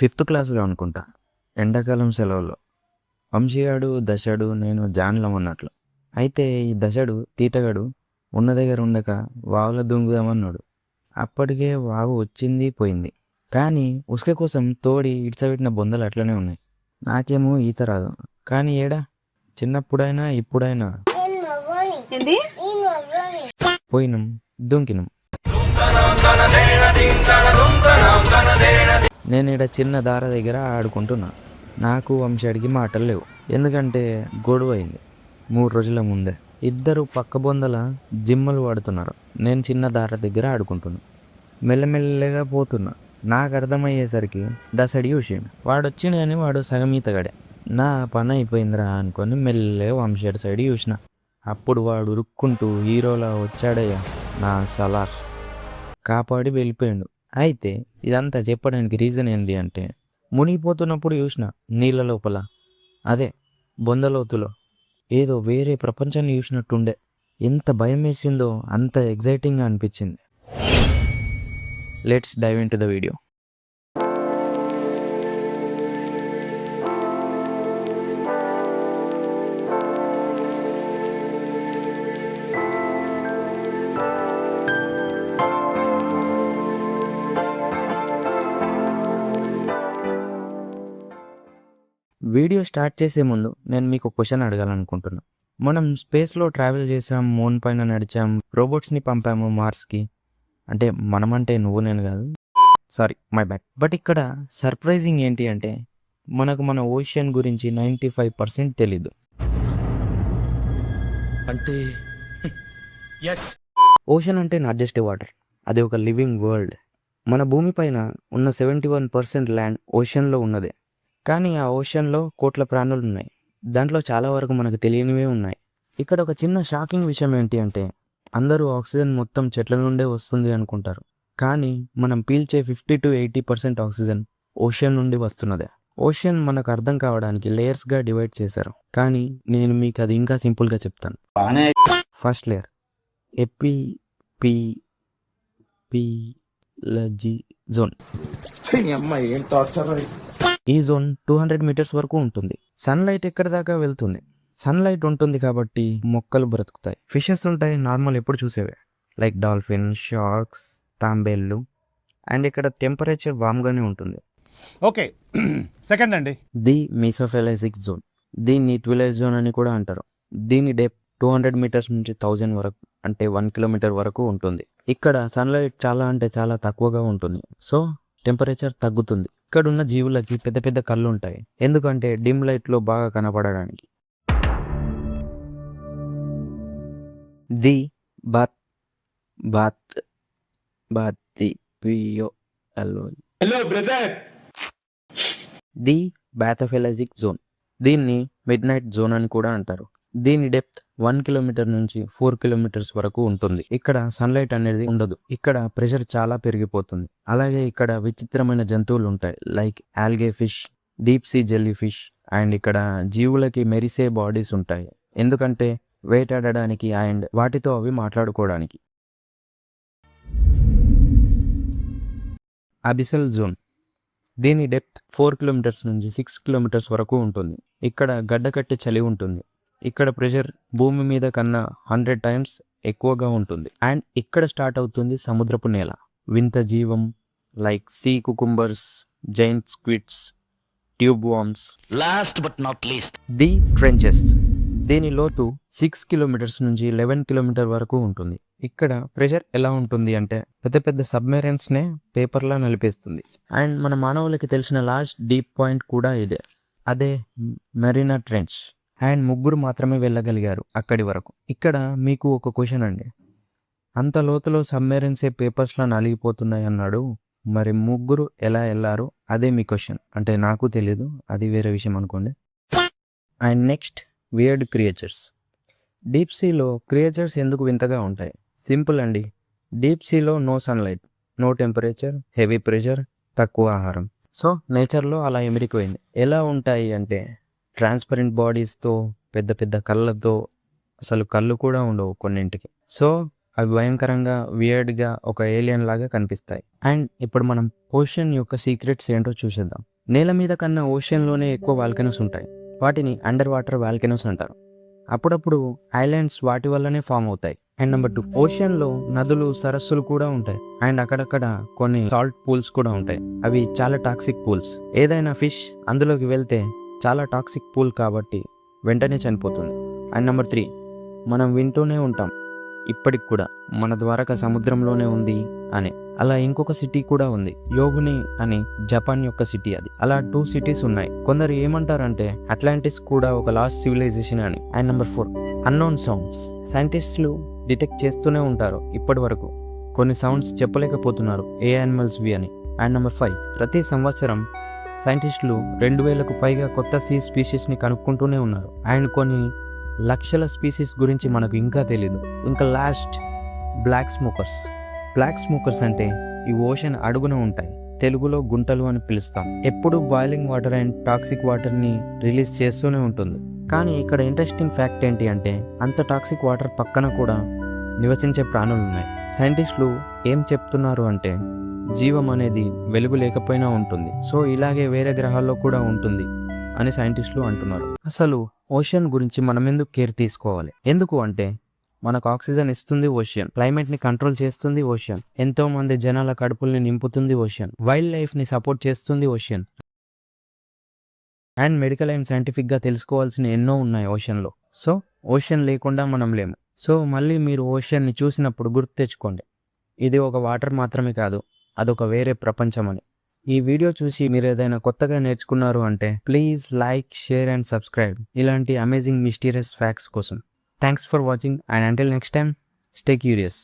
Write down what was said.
Fifth క్లాస్లో అనుకుంటా. ఎండాకాలం సెలవుల్లో వంశీగాడు, దశడు, నేను జాన్లం అన్నట్లు. అయితే ఈ దశడు తీటగాడు ఉన్న దగ్గర ఉండక వాగులో దుంకుదామన్నాడు. అప్పటికే వాగు వచ్చింది పోయింది. కానీ ఉసుక కోసం తోడి ఇడ్చబెట్టిన బొందలు అట్లనే ఉన్నాయి. నాకేమో ఈత రాదు. కానీ ఏడా చిన్నప్పుడైనా ఇప్పుడైనా పోయినాం, దుంకినాం. నేను ఇక్కడ చిన్న దార దగ్గర ఆడుకుంటున్నా. నాకు వంశాడికి మాటలు లేవు. ఎందుకంటే గొడవ అయింది 3 రోజుల ముందే. ఇద్దరు పక్క బొందల జిమ్మలు వాడుతున్నారు. నేను చిన్న దార దగ్గర ఆడుకుంటున్నా. మెల్లమెల్లగా పోతున్నా. నాకు అర్థమయ్యేసరికి దసడి చూసిండు. వాడు వచ్చిండు కానీ వాడు సగం ఈతగాడే. నా పని అయిపోయిందిరా అనుకొని మెల్లగా వంశాడి సైడ్ చూసిన. అప్పుడు వాడు ఉరుక్కుంటూ హీరోలా వచ్చాడయ్యా. నా సలార్ కాపాడి వెళ్ళిపోయాడు. అయితే ఇదంతా చెప్పడానికి రీజన్ ఏంటి అంటే, మునిగిపోతున్నప్పుడు చూసిన నీళ్ళ లోపల, అదే బొందలోతులో ఏదో వేరే ప్రపంచాన్ని చూసినట్టుండే. ఎంత భయం వేసిందో అంత ఎగ్జైటింగ్గా అనిపించింది. Let's dive into the video. Video start చేసే ముందు నేను మీకు ఒక క్వశ్చన్ అడగాలనుకుంటున్నా. మనం స్పేస్లో ట్రావెల్ చేసాం, మూన్ పైన నడిచాం, రోబోట్స్ని పంపాము మార్స్కి. అంటే మనమంటే నువ్వు నేను కాదు, సారీ మై బ్యాడ్. బట్ ఇక్కడ సర్ప్రైజింగ్ ఏంటి అంటే, మనకు మన ఓషన్ గురించి 95% తెలీదు. అంటే ఓషన్ అంటే నాట్ జస్ట్ వాటర్, అది ఒక లివింగ్ వరల్డ్. మన భూమి పైన ఉన్న 71% ల్యాండ్ ఓషన్లో ఉన్నదే. కానీ ఆ ఓషన్లో కోట్ల ప్రాణులు ఉన్నాయి. దాంట్లో చాలా వరకు మనకు తెలియనివే ఉన్నాయి. ఇక్కడ ఒక చిన్న షాకింగ్ విషయం ఏంటి అంటే, అందరూ ఆక్సిజన్ మొత్తం చెట్ల నుండే వస్తుంది అనుకుంటారు. కానీ మనం పీల్చే 50 to 80% ఆక్సిజన్ ఓషన్ నుండి వస్తున్నదే. ఓషన్ మనకు అర్థం కావడానికి లేయర్స్గా డివైడ్ చేశారు. కానీ నేను మీకు అది ఇంకా సింపుల్గా చెప్తాను. First layer epipelagic zone. ఈ జోన్ 200 మీటర్స్ వరకు ఉంటుంది. సన్లైట్ ఎక్కడి దాకా వెళ్తుంది. సన్లైట్ ఉంటుంది కాబట్టి మొక్కలు బ్రతుకుతాయి, ఫిషెస్ ఉంటాయి, నార్మల్ ఎప్పుడు చూసేవే, లైక్ డాల్ఫిన్, షార్క్స్, తాంబేళ్ళు. అండ్ ఇక్కడ టెంపరేచర్ వామ్గానే ఉంటుంది. ఓకే, సెకండ్ అండి. ది మీసోఫెలైసిక్ జోన్, దీన్ని ట్విలైట్ జోన్ అని కూడా అంటారు. దీని డెప్త్ 200 మీటర్స్ నుంచి 1000 వరకు, అంటే 1 కిలోమీటర్ వరకు ఉంటుంది. ఇక్కడ సన్లైట్ చాలా అంటే చాలా తక్కువగా ఉంటుంది, సో టెంపరేచర్ తగ్గుతుంది. ఇక్కడ ఉన్న జీవులకి పెద్ద పెద్ద కళ్ళు ఉంటాయి, ఎందుకంటే డిమ్ లైట్లో బాగా కనపడడానికి. The bath bath the bathypelagic zone, దీన్ని మిడ్ నైట్ జోన్ అని కూడా అంటారు. దీని డెప్త్ 1 కిలోమీటర్ నుంచి 4 కిలోమీటర్స్ వరకు ఉంటుంది. ఇక్కడ సన్లైట్ అనేది ఉండదు. ఇక్కడ ప్రెషర్ చాలా పెరిగిపోతుంది. అలాగే ఇక్కడ విచిత్రమైన జంతువులు ఉంటాయి, like algae fish, deep sea jelly fish. And ఇక్కడ జీవులకి మెరిసే బాడీస్ ఉంటాయి, ఎందుకంటే వేటాడడానికి అండ్ వాటితో అవి మాట్లాడుకోవడానికి. అబిసల్ జోన్, దీని డెప్త్ 4 కిలోమీటర్స్ నుంచి 6 కిలోమీటర్స్ వరకు ఉంటుంది. ఇక్కడ గడ్డకట్టి చలి ఉంటుంది. ఇక్కడ ప్రెషర్ భూమి మీద కన్నా 100 times ఎక్కువగా ఉంటుంది. అండ్ ఇక్కడ స్టార్ట్ అవుతుంది సముద్రపు నేల. వింత జీవం like sea cucumbers, giant squids, tube worms. Last but not least, the trenches, దీని లోతు 6 కిలోమీటర్స్ నుంచి 11 కిలోమీటర్ వరకు ఉంటుంది. ఇక్కడ ప్రెషర్ ఎలా ఉంటుంది అంటే, పెద్ద పెద్ద సబ్మెరైన్స్నే పేపర్లా నలిపేస్తుంది. అండ్ మన మానవులకి తెలిసిన లాస్ట్ డీప్ పాయింట్ కూడా ఇదే, అదే మెరీనా ట్రెంచ్. అండ్ 3 మాత్రమే వెళ్ళగలిగారు అక్కడి వరకు. ఇక్కడ మీకు ఒక క్వశ్చన్ అండి, అంత లోతులో సబ్మెరైన్సే పేపర్స్లా నలిగిపోతున్నాయి అన్నాడు, మరి 3 ఎలా వెళ్ళారు? అదే మీ క్వశ్చన్. అంటే నాకు తెలీదు, అది వేరే విషయం అనుకోండి. And next, weird creatures. Deep సీలో క్రియేచర్స్ ఎందుకు వింతగా ఉంటాయి? సింపుల్ అండి, డీప్ సీలో no sunlight, no temperature, heavy pressure, తక్కువ ఆహారం. సో నేచర్లో అలా ఎమిరిపోయింది. ఎలా ఉంటాయి అంటే, ట్రాన్స్పరెంట్ బాడీస్తో, పెద్ద పెద్ద కళ్ళతో, అసలు కళ్ళు కూడా ఉండవు కొన్నింటికి. సో అవి భయంకరంగా వియర్డ్గా ఒక ఏలియన్ లాగా కనిపిస్తాయి. అండ్ ఇప్పుడు మనం ఓషన్ యొక్క సీక్రెట్స్ ఏంటో చూసేద్దాం. నేల మీద కన్నా ఓషన్లోనే ఎక్కువ వాల్కెనోస్ ఉంటాయి. వాటిని అండర్ వాటర్ వాల్కెనోస్ అంటారు. అప్పుడప్పుడు ఐలాండ్స్ వాటి వల్లనే ఫామ్ అవుతాయి. అండ్ నెంబర్ 2, ఓషన్లో నదులు, సరస్సులు కూడా ఉంటాయి. అండ్ అక్కడక్కడ కొన్ని సాల్ట్ పూల్స్ కూడా ఉంటాయి. అవి చాలా టాక్సిక్ పూల్స్. ఏదైనా ఫిష్ అందులోకి వెళ్తే చాలా టాక్సిక్ పూల్ కాబట్టి వెంటనే చనిపోతుంది. అండ్ నెంబర్ 3, మనం వింటూనే ఉంటాం ఇప్పటికి కూడా మన ద్వారక సముద్రంలోనే ఉంది అని. అలా ఇంకొక సిటీ కూడా ఉంది, యోగుని అని, జపాన్ యొక్క సిటీ అది. అలా 2 సిటీస్ ఉన్నాయి. కొందరు ఏమంటారంటే అట్లాంటిస్ కూడా ఒక లాస్ట్ సివిలైజేషన్ అని. And number 4, unknown sounds. సైంటిస్టులు డిటెక్ట్ చేస్తూనే ఉంటారు ఇప్పటి వరకు. కొన్ని సౌండ్స్ చెప్పలేకపోతున్నారు ఏ యానిమల్స్వి అని. అండ్ నెంబర్ 5, ప్రతి సంవత్సరం సైంటిస్టులు 2000కు పైగా కొత్త సీ స్పీషీస్ని కనుక్కుంటూనే ఉన్నారు. అండ్ కొన్ని లక్షల స్పీసీస్ గురించి మనకు ఇంకా తెలీదు. ఇంకా last, black smokers. Black smokers అంటే ఈ ఓషన్ అడుగున ఉంటాయి. తెలుగులో గుంటలు అని పిలుస్తాం. ఎప్పుడు బాయిలింగ్ వాటర్ అండ్ టాక్సిక్ వాటర్ని రిలీజ్ చేస్తూనే ఉంటుంది. కానీ ఇక్కడ ఇంట్రెస్టింగ్ ఫ్యాక్ట్ ఏంటి అంటే అంత టాక్సిక్ వాటర్ పక్కన కూడా నివసించే ప్రాణులు ఉన్నాయి. సైంటిస్టులు ఏం చెప్తున్నారు అంటే జీవం అనేది వెలుగు లేకపోయినా ఉంటుంది. సో ఇలాగే వేరే గ్రహాల్లో కూడా ఉంటుంది అని సైంటిస్టులు అంటున్నారు. అసలు ఓషన్ గురించి మనం ఎందుకు కేర్ తీసుకోవాలి? ఎందుకు అంటే మనకు ఆక్సిజన్ ఇస్తుంది ఓషన్, క్లైమేట్ని కంట్రోల్ చేస్తుంది ఓషన్, ఎంతో మంది జనాల కడుపుల్ని నింపుతుంది ఓషన్, వైల్డ్ లైఫ్ని సపోర్ట్ చేస్తుంది ఓషన్, అండ్ మెడికల్ అండ్ సైంటిఫిక్గా తెలుసుకోవాల్సిన ఎన్నో ఉన్నాయి ఓషన్లో. సో ఓషన్ లేకుండా మనం లేము. సో మళ్ళీ మీరు ఓషన్ని చూసినప్పుడు గుర్తు తెచ్చుకోండి, ఇది ఒక వాటర్ మాత్రమే కాదు, అదొక వేరే ప్రపంచం అని. ఈ వీడియో చూసి మీరు ఏదైనా కొత్తగా నేర్చుకున్నారు అంటే please like, share and subscribe ఇలాంటి అమేజింగ్ మిస్టీరియస్ ఫ్యాక్ట్స్ కోసం. Thanks for watching and until next time, stay curious.